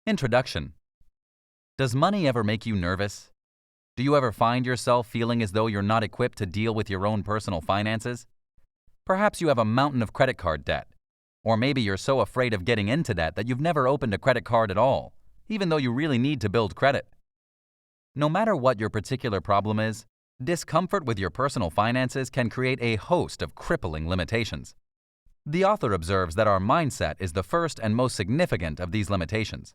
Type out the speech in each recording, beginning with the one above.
Introduction. Does money ever make you nervous? Do you ever find yourself feeling as though you're not equipped to deal with your own personal finances? Perhaps you have a mountain of credit card debt. Or maybe you're so afraid of getting into debt that you've never opened a credit card at all, even though you really need to build credit. No matter what your particular problem is, discomfort with your personal finances can create a host of crippling limitations. The author observes that our mindset is the first and most significant of these limitations.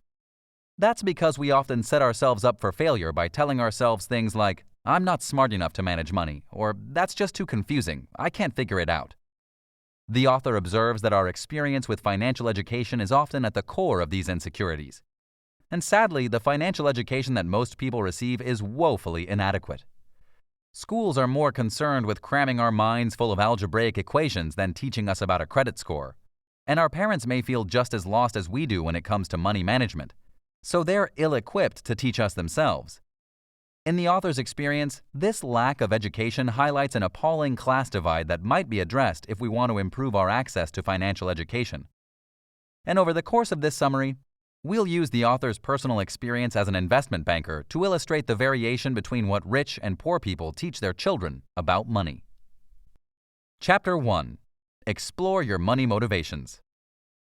That's because we often set ourselves up for failure by telling ourselves things like, "I'm not smart enough to manage money," or "That's just too confusing, I can't figure it out." The author observes that our experience with financial education is often at the core of these insecurities. And sadly, the financial education that most people receive is woefully inadequate. Schools are more concerned with cramming our minds full of algebraic equations than teaching us about a credit score. And our parents may feel just as lost as we do when it comes to money management, so they're ill-equipped to teach us themselves. In the author's experience, this lack of education highlights an appalling class divide that might be addressed if we want to improve our access to financial education. And over the course of this summary, we'll use the author's personal experience as an investment banker to illustrate the variation between what rich and poor people teach their children about money. Chapter 1. Explore your money motivations.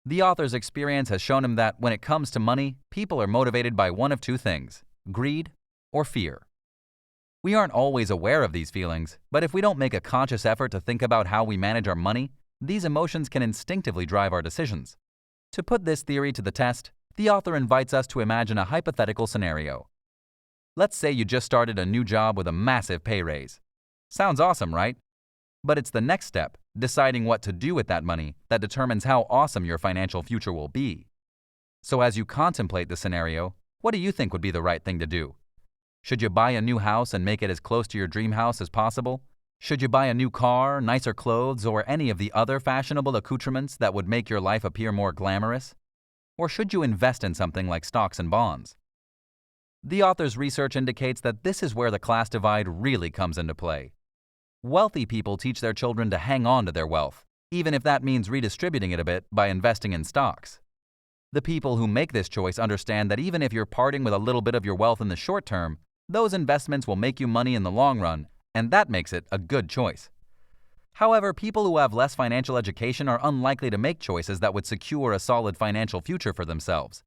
The author's experience has shown him that when it comes to money, people are motivated by one of two things: greed or fear. We aren't always aware of these feelings, but if we don't make a conscious effort to think about how we manage our money, these emotions can instinctively drive our decisions. To put this theory to the test, the author invites us to imagine a hypothetical scenario. Let's say you just started a new job with a massive pay raise. Sounds awesome, right? But it's the next step, deciding what to do with that money, that determines how awesome your financial future will be. So as you contemplate the scenario, what do you think would be the right thing to do? Should you buy a new house and make it as close to your dream house as possible? Should you buy a new car, nicer clothes, or any of the other fashionable accoutrements that would make your life appear more glamorous? Or should you invest in something like stocks and bonds? The author's research indicates that this is where the class divide really comes into play. Wealthy people teach their children to hang on to their wealth, even if that means redistributing it a bit by investing in stocks. The people who make this choice understand that even if you're parting with a little bit of your wealth in the short term, those investments will make you money in the long run, and that makes it a good choice. However, people who have less financial education are unlikely to make choices that would secure a solid financial future for themselves.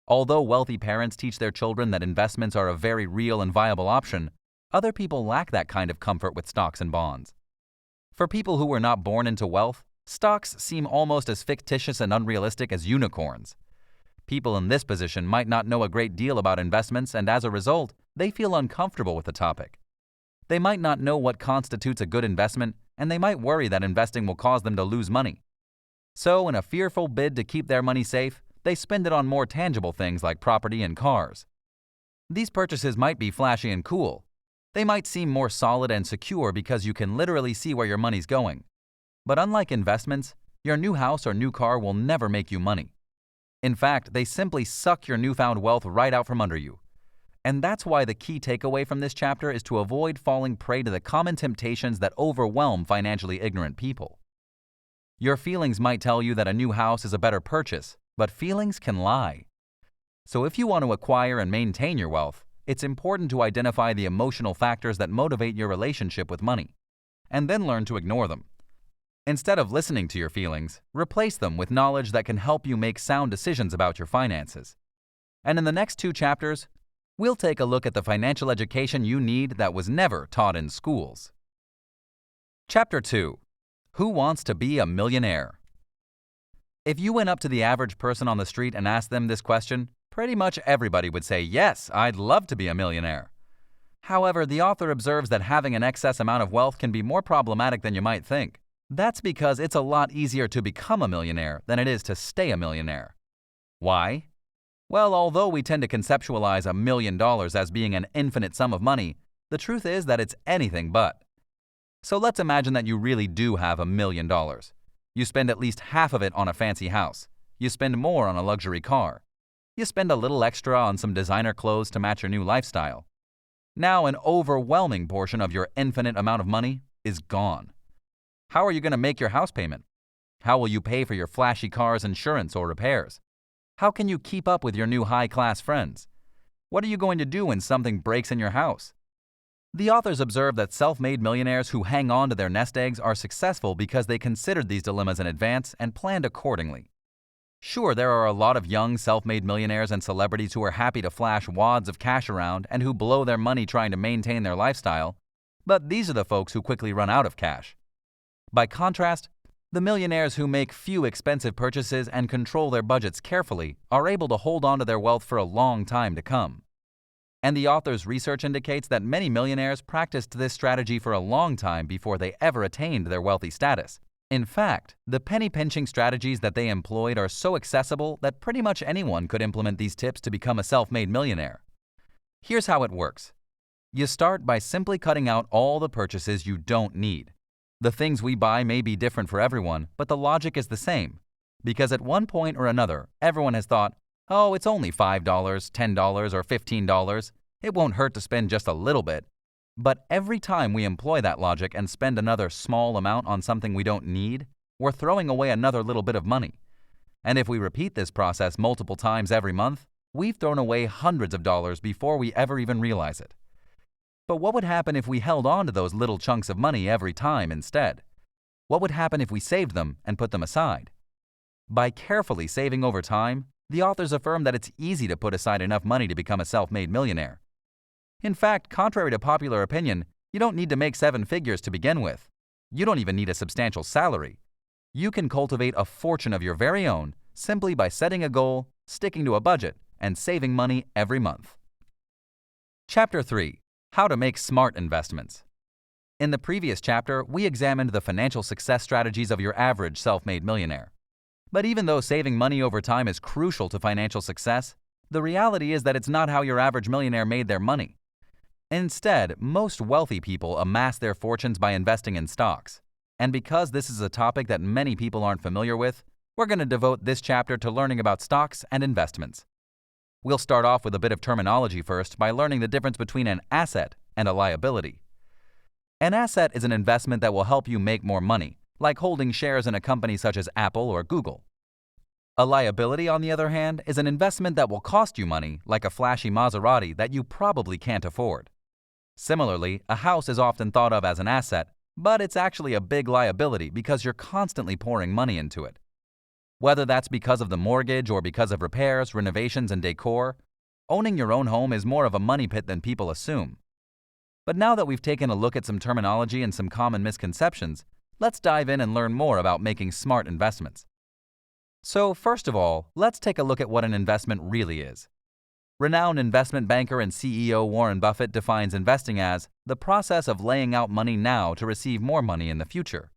Although wealthy parents teach their children that investments are a very real and viable option, other people lack that kind of comfort with stocks and bonds. For people who were not born into wealth, stocks seem almost as fictitious and unrealistic as unicorns. People in this position might not know a great deal about investments, and as a result, they feel uncomfortable with the topic. They might not know what constitutes a good investment, and they might worry that investing will cause them to lose money. So, in a fearful bid to keep their money safe, they spend it on more tangible things like property and cars. These purchases might be flashy and cool. They might seem more solid and secure because you can literally see where your money's going. But unlike investments, your new house or new car will never make you money. In fact, they simply suck your newfound wealth right out from under you. And that's why the key takeaway from this chapter is to avoid falling prey to the common temptations that overwhelm financially ignorant people. Your feelings might tell you that a new house is a better purchase, but feelings can lie. So if you want to acquire and maintain your wealth, it's important to identify the emotional factors that motivate your relationship with money, and then learn to ignore them. Instead of listening to your feelings, replace them with knowledge that can help you make sound decisions about your finances. And in the next 2 chapters, we'll take a look at the financial education you need that was never taught in schools. Chapter 2. Who wants to be a millionaire? If you went up to the average person on the street and asked them this question, pretty much everybody would say, "Yes, I'd love to be a millionaire." However, the author observes that having an excess amount of wealth can be more problematic than you might think. That's because it's a lot easier to become a millionaire than it is to stay a millionaire. Why? Well, although we tend to conceptualize $1 million as being an infinite sum of money, the truth is that it's anything but. So let's imagine that you really do have $1 million. You spend at least half of it on a fancy house. You spend more on a luxury car. You spend a little extra on some designer clothes to match your new lifestyle. Now an overwhelming portion of your infinite amount of money is gone. How are you going to make your house payment? How will you pay for your flashy car's insurance or repairs? How can you keep up with your new high-class friends? What are you going to do when something breaks in your house? The authors observe that self-made millionaires who hang on to their nest eggs are successful because they considered these dilemmas in advance and planned accordingly. Sure, there are a lot of young self-made millionaires and celebrities who are happy to flash wads of cash around and who blow their money trying to maintain their lifestyle, but these are the folks who quickly run out of cash. By contrast, the millionaires who make few expensive purchases and control their budgets carefully are able to hold on to their wealth for a long time to come. And the author's research indicates that many millionaires practiced this strategy for a long time before they ever attained their wealthy status. In fact, the penny-pinching strategies that they employed are so accessible that pretty much anyone could implement these tips to become a self-made millionaire. Here's how it works. You start by simply cutting out all the purchases you don't need. The things we buy may be different for everyone, but the logic is the same. Because at one point or another, everyone has thought, oh, it's only $5, $10, or $15. It won't hurt to spend just a little bit. But every time we employ that logic and spend another small amount on something we don't need, we're throwing away another little bit of money. And if we repeat this process multiple times every month, we've thrown away hundreds of dollars before we ever even realize it. But what would happen if we held on to those little chunks of money every time instead? What would happen if we saved them and put them aside? By carefully saving over time, the authors affirm that it's easy to put aside enough money to become a self-made millionaire. In fact, contrary to popular opinion, you don't need to make 7 figures to begin with. You don't even need a substantial salary. You can cultivate a fortune of your very own simply by setting a goal, sticking to a budget, and saving money every month. Chapter 3. How to make smart investments. In the previous chapter, we examined the financial success strategies of your average self-made millionaire. But even though saving money over time is crucial to financial success, the reality is that it's not how your average millionaire made their money. Instead, most wealthy people amass their fortunes by investing in stocks. And because this is a topic that many people aren't familiar with, we're going to devote this chapter to learning about stocks and investments. We'll start off with a bit of terminology first by learning the difference between an asset and a liability. An asset is an investment that will help you make more money, like holding shares in a company such as Apple or Google. A liability, on the other hand, is an investment that will cost you money, like a flashy Maserati that you probably can't afford. Similarly, a house is often thought of as an asset, but it's actually a big liability because you're constantly pouring money into it. Whether that's because of the mortgage or because of repairs, renovations, and decor, owning your own home is more of a money pit than people assume. But now that we've taken a look at some terminology and some common misconceptions, let's dive in and learn more about making smart investments. So first of all, let's take a look at what an investment really is. Renowned investment banker and CEO Warren Buffett defines investing as the process of laying out money now to receive more money in the future.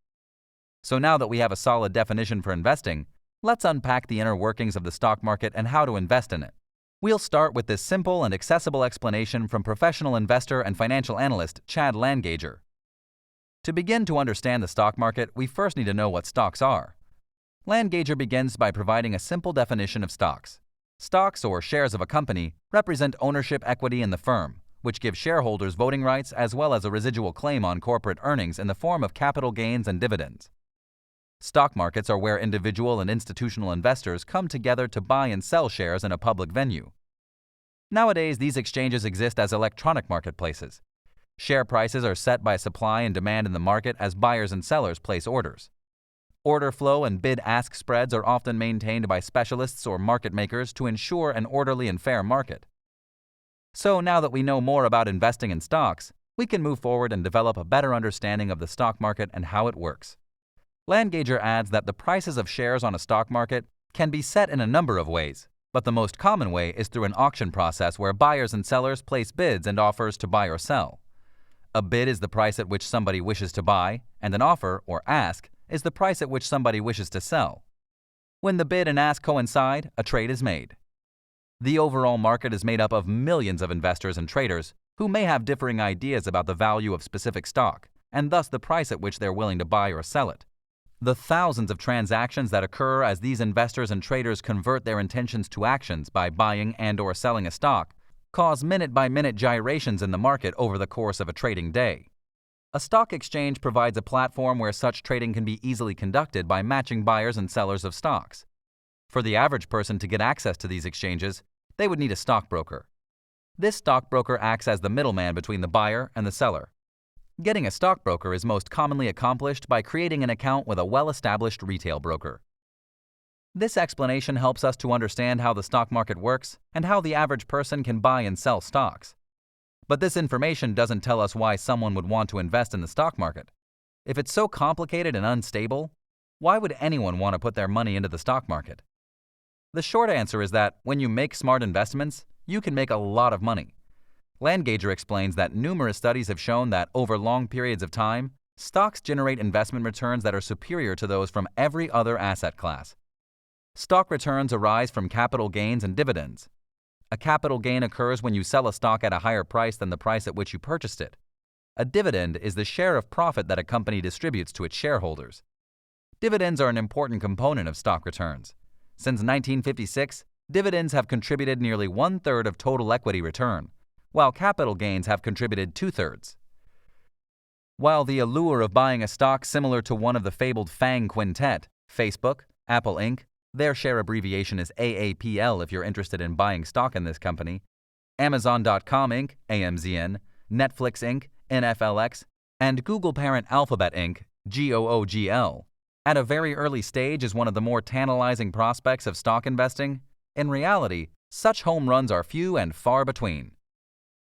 So now that we have a solid definition for investing, let's unpack the inner workings of the stock market and how to invest in it. We'll start with this simple and accessible explanation from professional investor and financial analyst Chad Langager. To begin to understand the stock market, we first need to know what stocks are. Langager begins by providing a simple definition of stocks. Stocks, or shares of a company, represent ownership equity in the firm, which gives shareholders voting rights as well as a residual claim on corporate earnings in the form of capital gains and dividends. Stock markets are where individual and institutional investors come together to buy and sell shares in a public venue. Nowadays, these exchanges exist as electronic marketplaces. Share prices are set by supply and demand in the market as buyers and sellers place orders. Order flow and bid-ask spreads are often maintained by specialists or market makers to ensure an orderly and fair market. So now that we know more about investing in stocks, we can move forward and develop a better understanding of the stock market and how it works. Langager adds that the prices of shares on a stock market can be set in a number of ways, but the most common way is through an auction process where buyers and sellers place bids and offers to buy or sell. A bid is the price at which somebody wishes to buy, and an offer, or ask, is the price at which somebody wishes to sell. When the bid and ask coincide, a trade is made. The overall market is made up of millions of investors and traders who may have differing ideas about the value of specific stock, and thus the price at which they're willing to buy or sell it. The thousands of transactions that occur as these investors and traders convert their intentions to actions by buying and/or selling a stock cause minute-by-minute gyrations in the market over the course of a trading day. A stock exchange provides a platform where such trading can be easily conducted by matching buyers and sellers of stocks. For the average person to get access to these exchanges, they would need a stockbroker. This stockbroker acts as the middleman between the buyer and the seller. Getting a stockbroker is most commonly accomplished by creating an account with a well-established retail broker. This explanation helps us to understand how the stock market works and how the average person can buy and sell stocks. But this information doesn't tell us why someone would want to invest in the stock market. If it's so complicated and unstable, why would anyone want to put their money into the stock market? The short answer is that when you make smart investments, you can make a lot of money. Landgager explains that numerous studies have shown that over long periods of time, stocks generate investment returns that are superior to those from every other asset class. Stock returns arise from capital gains and dividends. A capital gain occurs when you sell a stock at a higher price than the price at which you purchased it. A dividend is the share of profit that a company distributes to its shareholders. Dividends are an important component of stock returns. Since 1956, dividends have contributed nearly 1/3 of total equity return, while capital gains have contributed 2/3. While the allure of buying a stock similar to one of the fabled FANG quintet, Facebook, Apple Inc., their share abbreviation is AAPL if you're interested in buying stock in this company, Amazon.com Inc., AMZN, Netflix Inc., NFLX, and Google parent Alphabet Inc., GOOGL, at a very early stage is one of the more tantalizing prospects of stock investing, in reality, such home runs are few and far between.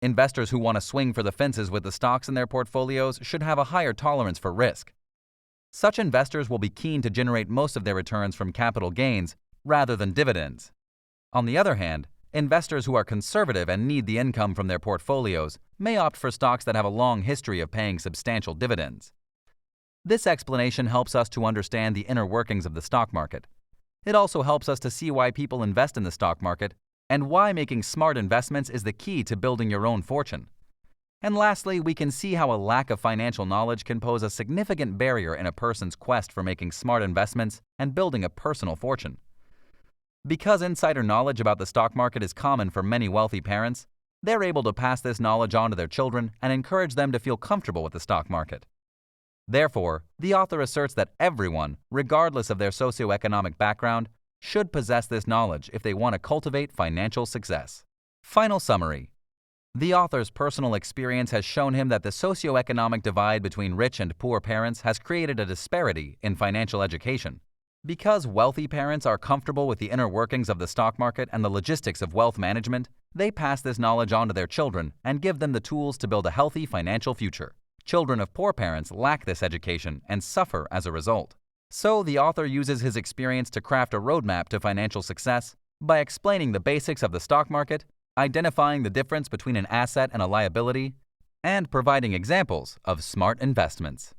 Investors who want to swing for the fences with the stocks in their portfolios should have a higher tolerance for risk. Such investors will be keen to generate most of their returns from capital gains rather than dividends. On the other hand, investors who are conservative and need the income from their portfolios may opt for stocks that have a long history of paying substantial dividends. This explanation helps us to understand the inner workings of the stock market. It also helps us to see why people invest in the stock market and why making smart investments is the key to building your own fortune. And lastly, we can see how a lack of financial knowledge can pose a significant barrier in a person's quest for making smart investments and building a personal fortune. Because insider knowledge about the stock market is common for many wealthy parents, they're able to pass this knowledge on to their children and encourage them to feel comfortable with the stock market. Therefore, the author asserts that everyone, regardless of their socioeconomic background, should possess this knowledge if they want to cultivate financial success. Final summary. The author's personal experience has shown him that the socioeconomic divide between rich and poor parents has created a disparity in financial education. Because wealthy parents are comfortable with the inner workings of the stock market and the logistics of wealth management, they pass this knowledge on to their children and give them the tools to build a healthy financial future. Children of poor parents lack this education and suffer as a result. So, the author uses his experience to craft a roadmap to financial success by explaining the basics of the stock market, identifying the difference between an asset and a liability, and providing examples of smart investments.